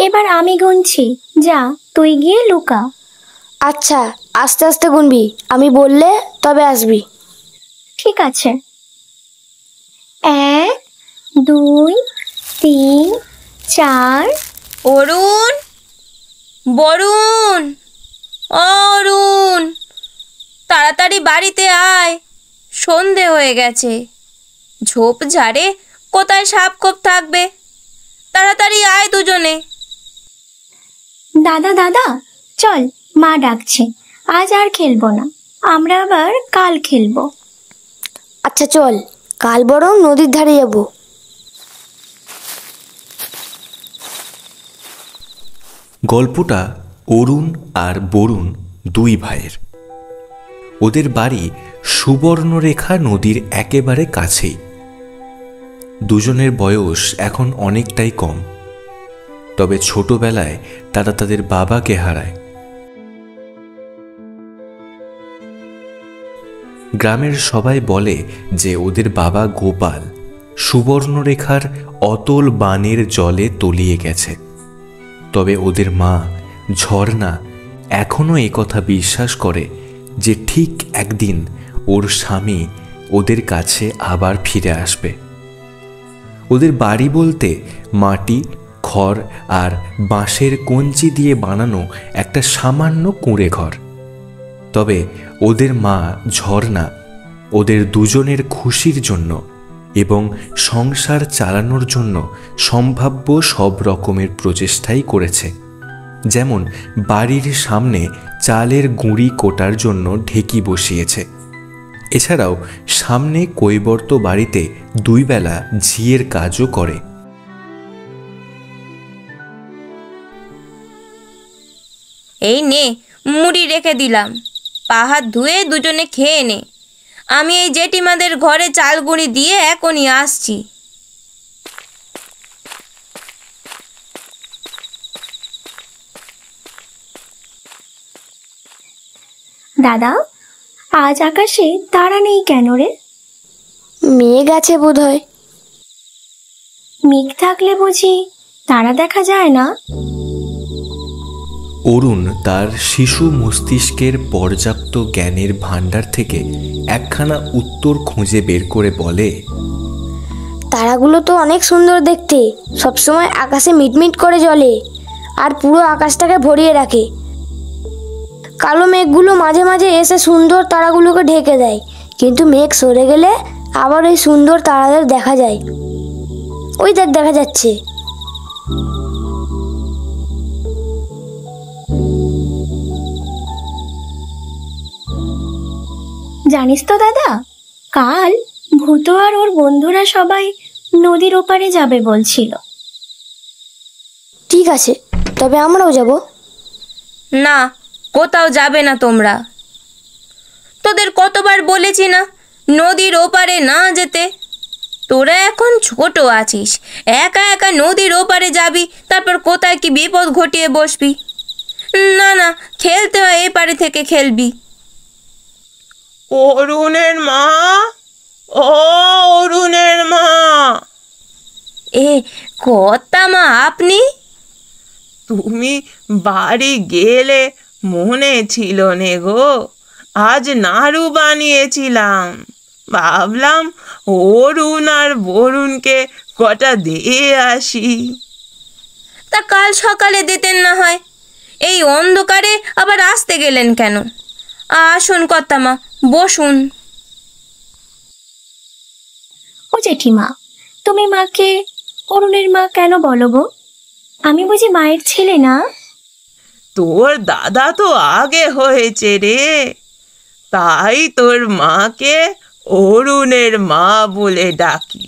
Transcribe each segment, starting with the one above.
এবার আমি গুনছি, যা তুই গিয়ে লুকা। আচ্ছা, আস্তে আস্তে গুনবি, আমি বললে তবে আসবি। ঠিক আছে। 1 2 3 4। অরুণ, বরুণ, অরুণ, তাড়াতাড়ি বাড়িতে আয়, সন্ধে হয়ে গেছে। ঝোপ ঝাড়ে কোথায় সাপ খোপ থাকবে, তাড়াতাড়ি আয় দুজনে। দাদা দাদা চল, মা ডাকছে, আজ আর খেলবো না, আমরা আবার কাল খেলবো। আচ্ছা চল, কাল বরং নদীর ধারে যাব। গল্পটা অরুণ আর বরুণ দুই ভাইয়ের। ওদের বাড়ি সুবর্ণরেখা নদীর একেবারে কাছেই। দুজনের বয়স এখন অনেকটাই কম, তবে ছোটবেলায় তারা তাদের বাবাকে হারায়। গ্রামের সবাই বলে যে ওদের বাবা গোপাল সুবর্ণরেখার অতল বানের জলে তলিয়ে গেছে। তবে ওদের মা ঝর্ণা এখনও একথা বিশ্বাস করে যে ঠিক একদিন ওর স্বামী ওদের কাছে আবার ফিরে আসবে। ওদের বাড়ি বলতে মাটি, খড় আর বাঁশের কঞ্চি দিয়ে বানানো একটা সামান্য কুঁড়ে ঘর। তবে ওদের মা ঝর্ণা ওদের দুজনের খুশির জন্য এবং সংসার চালানোর জন্য সম্ভাব্য সব রকমের প্রচেষ্টাই করেছে। যেমন বাড়ির সামনে চালের গুঁড়ি কোটার জন্য ঢেকি বসিয়েছে। এছাড়াও সামনে কৈবর্ত বাড়িতে 2 বেলা ঝিয়ের কাজও করে। এই নে, মুড়ি রেখে দিলাম, পা হাত ধুয়ে দুজনে খেয়ে নে। আমি এই জেঠিমাদের ঘরে চাল গুঁড়ি দিয়ে এখনই আসছি। দাদা, আজ আকাশে তারা নেই কেন রে? মেঘ আছে বোধহয়। মেঘ থাকলে বুঝি তারা দেখা যায় না? অরুণ তার শিশু মস্তিষ্কের পর্যাপ্ত জ্ঞানের ভাণ্ডার থেকে একখানা উত্তর খুঁজে বের করে বলে, তারাগুলো তো অনেক সুন্দর দেখতে, সবসময় আকাশে মিটমিট করে জ্বলে আর পুরো আকাশটাকে ভরিয়ে রাখে। কালো মেঘগুলো মাঝে মাঝে এসে সুন্দর তারাগুলোকে ঢেকে দেয়, কিন্তু মেঘ সরে গেলে আবার ওই সুন্দর তারাদের দেখা যায়। ওই দেখ, দেখা যাচ্ছে। জানিস তো দাদা, কাল ভূত আর ওর বন্ধুরা সবাই নদীর ওপারে যাবে বলছিল। ঠিক আছে, তবে আমরাও যাব। না, কোথাও যাবে না তোমরা। তোদের কতবার বলেছি না নদীর ওপারে না যেতে? তোরা এখন ছোট আছিস, একা একা নদীর ওপারে যাবি, তারপর কোথায় কি বিপদ ঘটিয়ে বসবি। না না, খেলতে হয় এপারে থেকে খেলবি। অরুণের মা, ও অরুণের মা। এ কর্তা মা, আপনি? তুমি বাড়ি গেলে মনে ছিল নে গো। আজ নাড়ু বানিয়েছিলাম, ভাবলাম অরুণ আর বরুণকে কটা দিয়ে আসি। তা কাল সকালে দিতেন না হয়, এই অন্ধকারে আবার আসতে গেলেন কেন? আসুন কর্তা মা, বসুন। ও জেঠিমা, তুমি মাকে অরুণের মা কেন বলো গো? আমি বুঝি মায়ের ছেলে না? তোর দাদা তো আগে হয়েছে রে, তাই তোর মাকে অরুণের মা বলে ডাকি।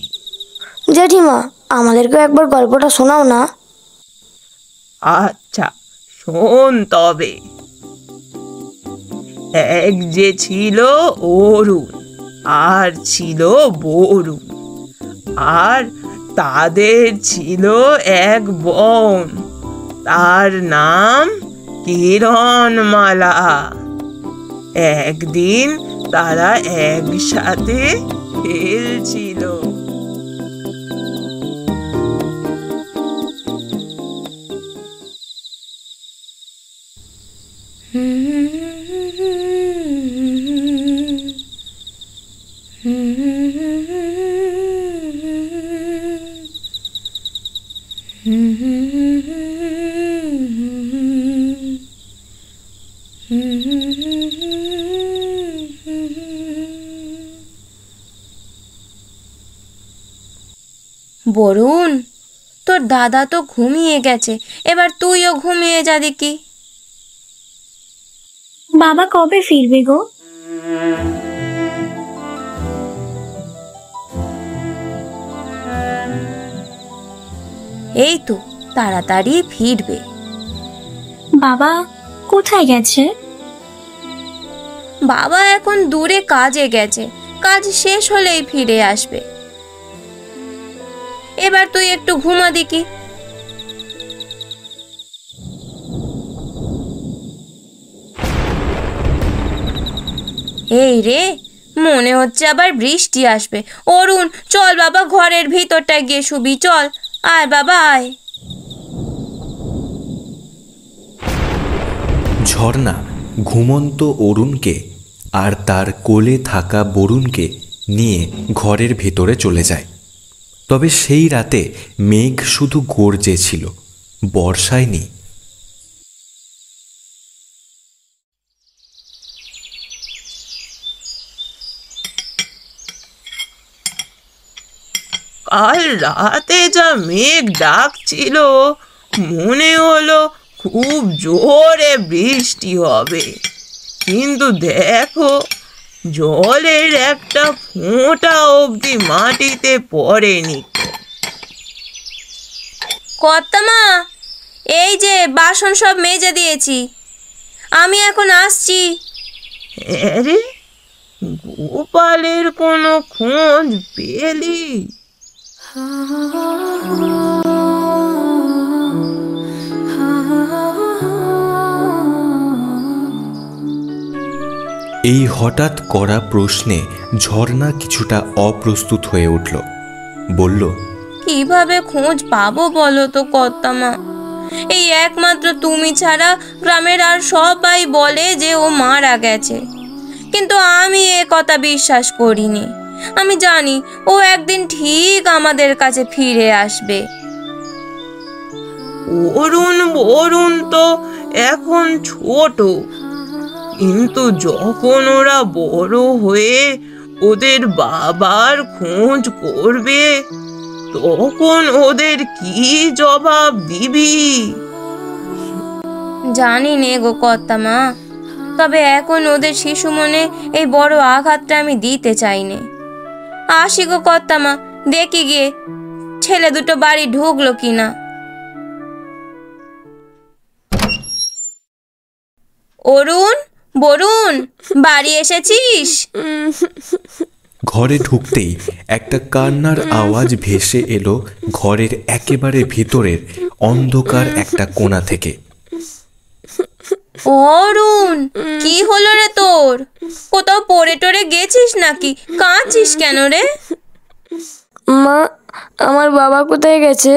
জেঠিমা, আমাদেরকে একবার গল্পটা শোনাও না। আচ্ছা শোন তবে। এক যে ছিল অরুণ আর ছিল বরুণ, আর তাদের ছিল এক বোন, তার নাম কিরণমালা। একদিন তারা একসাথে খেলছিল। বরুণ, তোর দাদা তো ঘুমিয়ে গেছে, এবার তুইও ঘুমিয়ে যা দেখি। বাবা কবে ফিরবে গো? এই তো তাড়াতাড়ি ফিরবে। বাবা কোথায় গেছে? বাবা এখন দূরে কাজে গেছে, কাজ শেষ হলেই ফিরে আসবে। এবার তুই একটু ঘুমা দেখি। এই রে, মনে হচ্ছে আবার বৃষ্টি আসবে। অরুণ, চল বাবা, ঘরের ভিতরটায় গিয়ে শুবি, চল। আয় বাবা আয়। ঝর্ণা ঘুমন্ত অরুণকে আর তার কোলে থাকা বরুণকে নিয়ে ঘরের ভেতরে চলে যায়। তবে সেই রাতে মেঘ শুধু গর্জেছিল, বর্ষায় নেই। কাল রাতে যা মেঘ ডাকছিল, মনে হলো খুব জোরে বৃষ্টি হবে, কিন্তু দেখো জলের একটা ফোঁটা অবধি মাটিতে পড়েনি। কর্তামা, এই যে বাসন সব মেজে দিয়েছি, আমি এখন আসছি। আরে, গোপালের কোনো খোঁজ পেলি? এই হঠাৎ করা প্রশ্নে ঝর্ণা কিছুটা অপ্রস্তুত হয়ে উঠল। বলল, কিভাবে খোঁজ পাবো বলো তো কর্তামা? এই একমাত্র তুমি ছাড়া গ্রামের আর সবাই বলে যে ও মারা গেছে, কিন্তু আমি এ কথা বিশ্বাস করিনি। আমি জানি ও একদিন ঠিক আমাদের কাছে ফিরে আসবে। অরুণ তো এখন ছোট, কিন্তু যখন ওরা বড় হয়ে ওদের বাবার খোঁজ করবে, তখন ওদের কি জবাব দিবি? জানি নে গো কর্তামা, তবে এখন ওদের শিশু মনে এই বড় আঘাতটা আমি দিতে চাইনি। আসি গো কর্তামা, দেখি গিয়ে ছেলে দুটো বাড়ি ঢুকলো কিনা। অরুণ, বরুণ, বাড়ি এসেছিস? ঘরে ঢুকতেই একটা কান্নার আওয়াজ ভেসে এলো ঘরের একেবারে ভিতরের অন্ধকার একটা কোণা থেকে। অরুণ, কি হলো রে তোর? কোথাও পড়ে টরে গেছিস নাকি? কাঁদছিস কেন রে? মা, আমার বাবা কোথায় গেছে?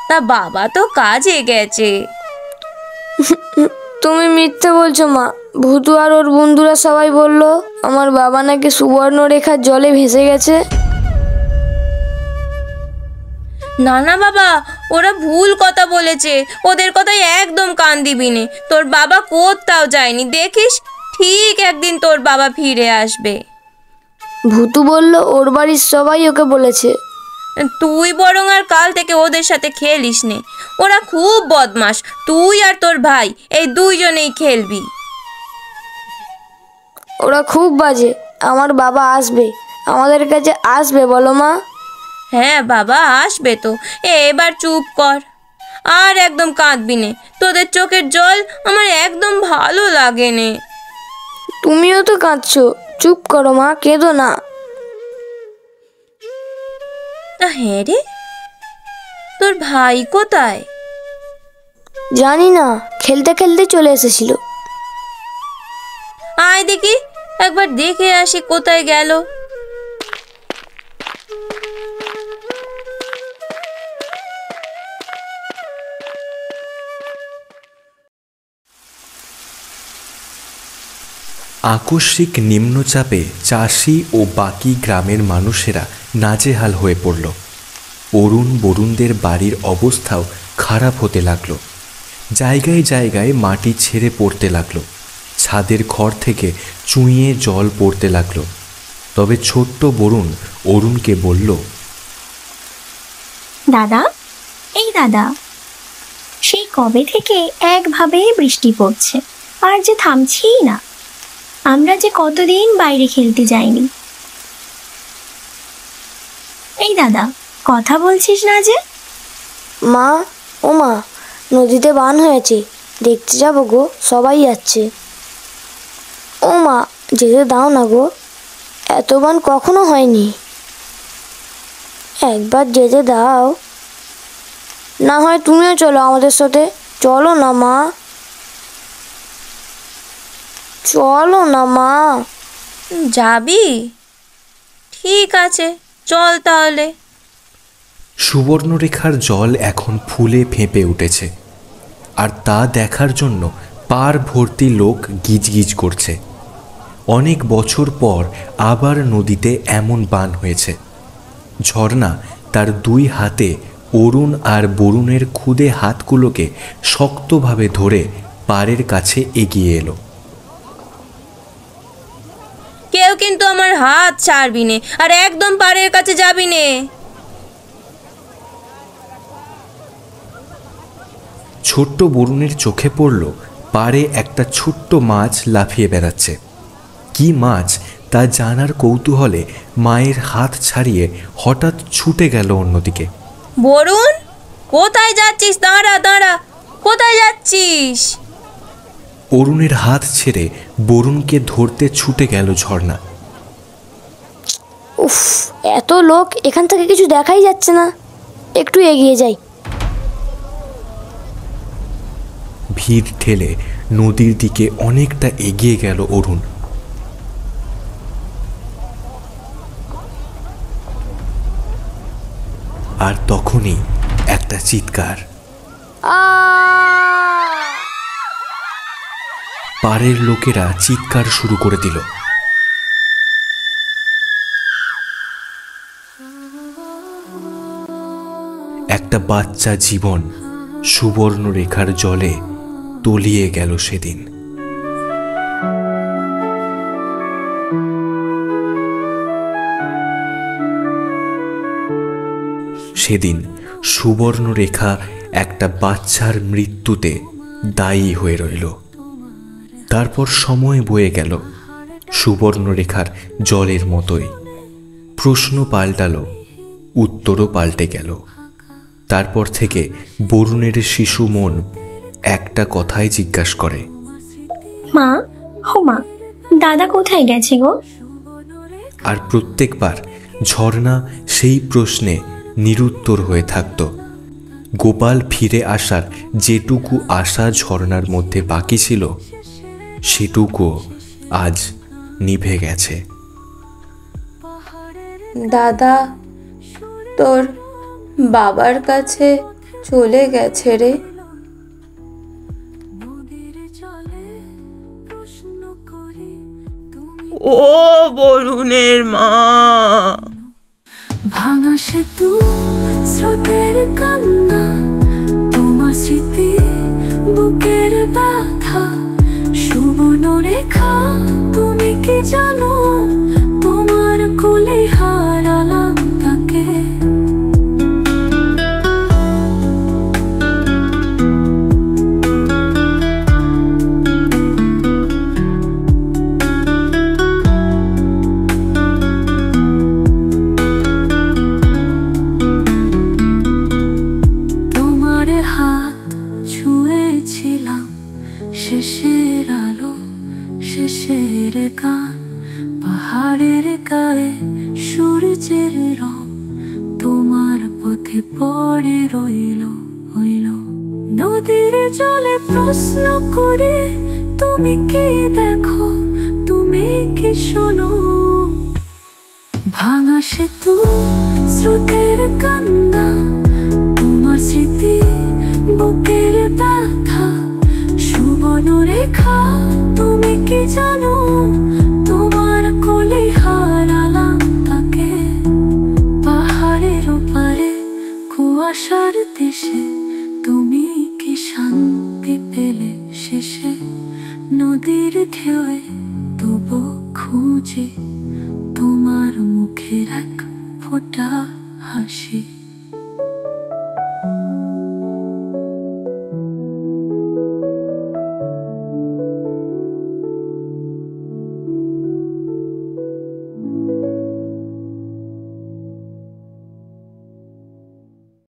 তা বাবা তো কাজে গেছে। তুমি মিথ্যে বলছো মা। ভূতু আর ওর বন্ধুরা সবাই বলল আমার বাবা নাকি সুবর্ণরেখার জলে ভেসে গেছে। না না বাবা, ওরা ভুল কথা বলেছে, ওদের কথায় একদম কান দিবি নে। তোর বাবা কোথাও যায়নি, দেখিস ঠিক একদিন তোর বাবা ফিরে আসবে। ভূতু বলল ওর বাড়ির সবাই ওকে বলেছে। তুই বরং আর কাল থেকে ওদের সাথে খেলিস নে, ওরা খুব বদমাস। তুই আর তোর ভাই এই দুইজনেই খেলবি। ওরা খুব বাজে। আমার বাবা আসবে, আমাদের কাছে আসবে বলো মা। হ্যাঁ বাবা আসবে তো। এবার চুপ কর, আর একদম কাঁদবি নে। তোদের চোখের জল আমার একদম ভালো লাগে নে। তুমিও তো কাঁদছো, চুপ করো মা, কেঁদো না। তা হ্যাঁ রে, তোর ভাই কোথায়? জানি না, খেলতে খেলতে চলে এসেছিল। আয় দেখি, একবার দেখে আসি কোথায় গেল। আকস্মিক নিম্নচাপে চাষি ও বাকি গ্রামের মানুষেরা নাজেহাল হয়ে পড়ল। অরুণ বরুণদের বাড়ির অবস্থাও খারাপ হতে লাগলো। জায়গায় জায়গায় মাটি ছেড়ে পড়তে লাগলো, ছাদের ঘর থেকে চুঁইয়ে জল পড়তে লাগলো। তবে ছোট্ট বরুণ অরুণকে বলল, দাদা, এই দাদা, সেই কবে থেকে একভাবে বৃষ্টি পড়ছে, আর যে থামছেই না। আমরা যে কতদিন বাইরে খেলতে যাইনি। এই দাদা, কথা বলছিস না যে? মা, ও মা, নদীতে বান হয়েছে, দেখতে যাবো গো, সবাই যাচ্ছে। ও মা, যেতে দাও না গো, এত বান কখনো হয়নি, একবার যেতে দাও। না হয় তুমিও চলো আমাদের সাথে, চলো না মা, চলো না মা। যাবি? ঠিক আছে, চল তাহলে। সুবর্ণরেখার জল এখন ফুলে ফেঁপে উঠেছে, আর তা দেখার জন্য পাড় ভর্তি লোক গিজগিজ করছে। অনেক বছর পর আবার নদীতে এমন বান হয়েছে। ঝর্ণা তার দুই হাতে অরুণ আর বরুণের ক্ষুদে হাতগুলোকে শক্তভাবে ধরে পাড়ের কাছে এগিয়ে এলো। কেউ কিন্তু আমার হাত ছাড়বি নে, আর একদম পাড়ের কাছে যাবি নে। ছোট্ট বরুণের চোখে পড়ল পাড়ে একটা ছোট্ট মাছ লাফিয়ে বেড়াচ্ছে। কি মাছ তা জানার কৌতূহলে মায়ের হাত ছাড়িয়ে হঠাৎ ছুটে গেল অন্যদিকে। বরুণ, কোথায় যাচ্ছিস? দাঁড়া দাঁড়া, কোথায় যাচ্ছিস? অরুণের হাত ছেড়ে বরুণকে ধরতে ছুটে গেল ঝর্ণা। উফ, এত লোক, এখান থেকে কিছু দেখাই যাচ্ছে না, একটু এগিয়ে যাই। ভিড় ঠেলে নদীর দিকে অনেকটা এগিয়ে গেল অরুণ। আর তখনই একটা চিৎকার। পাড়ের লোকেরা চিৎকার শুরু করে দিল। একটা বাচ্চা জীবন সুবর্ণরেখার জলে তলিয়ে গেল সেদিন। সেদিন সুবর্ণরেখা একটা বাচ্চার মৃত্যুতে দায়ী হয়ে রইল। তারপর সময় বয়ে গেল সুবর্ণরেখার জলের মতোই। প্রশ্ন পাল্টালো, উত্তরও পাল্টে গেল। তারপর থেকে বরুণের শিশু মন একটা কথাই জিজ্ঞাসা করে, মা, হো মা, দাদা কোথায় গেছে গো? আর প্রত্যেকবার ঝর্ণা সেই প্রশ্নে নিরুত্তর হয়ে থাকত। গোপাল ফিরে আসার যেটুকু আশা ঝর্ণার মধ্যে বাকি ছিল, সেটুকু আজ নিভে গেছে। দাদা তোর বাবার কাছে চলে গেছে রে। ও বরুণের মা, ভাঙা সেতু, স্রোতের কান্না, তোমার স্মৃতি, বুকের ব্যথা, সুবর্ণরেখা, তুমি কি জানো তোমার কোলে হারালাম তাকে। তোমার হাত ছুঁয়েছিলাম, শেষের আলো, শেষের গান, পাহাড়ের গায়ে সূর্যের রং, তোমার পথে পড়ে রইল হইল। নদীর জলে প্রশ্ন করে, তুমি কি দেখো, তুমি কি শোনো। ভাঙা সেতু, স্রোতের কান্না, তোমার স্মৃতি, বুকের ব্যথা, সুবর্ণরেখা, তুমি কি জানো তোমার কোলে হারালাম তাকে। পাহাড়ের ওপারে কুয়াশার দেশে, তুমি কি শান্তি পেলে শেষে। নদীর ঢেউয়ে তবু খুঁজে তোমার মুখের এক ফোঁটা হাসি।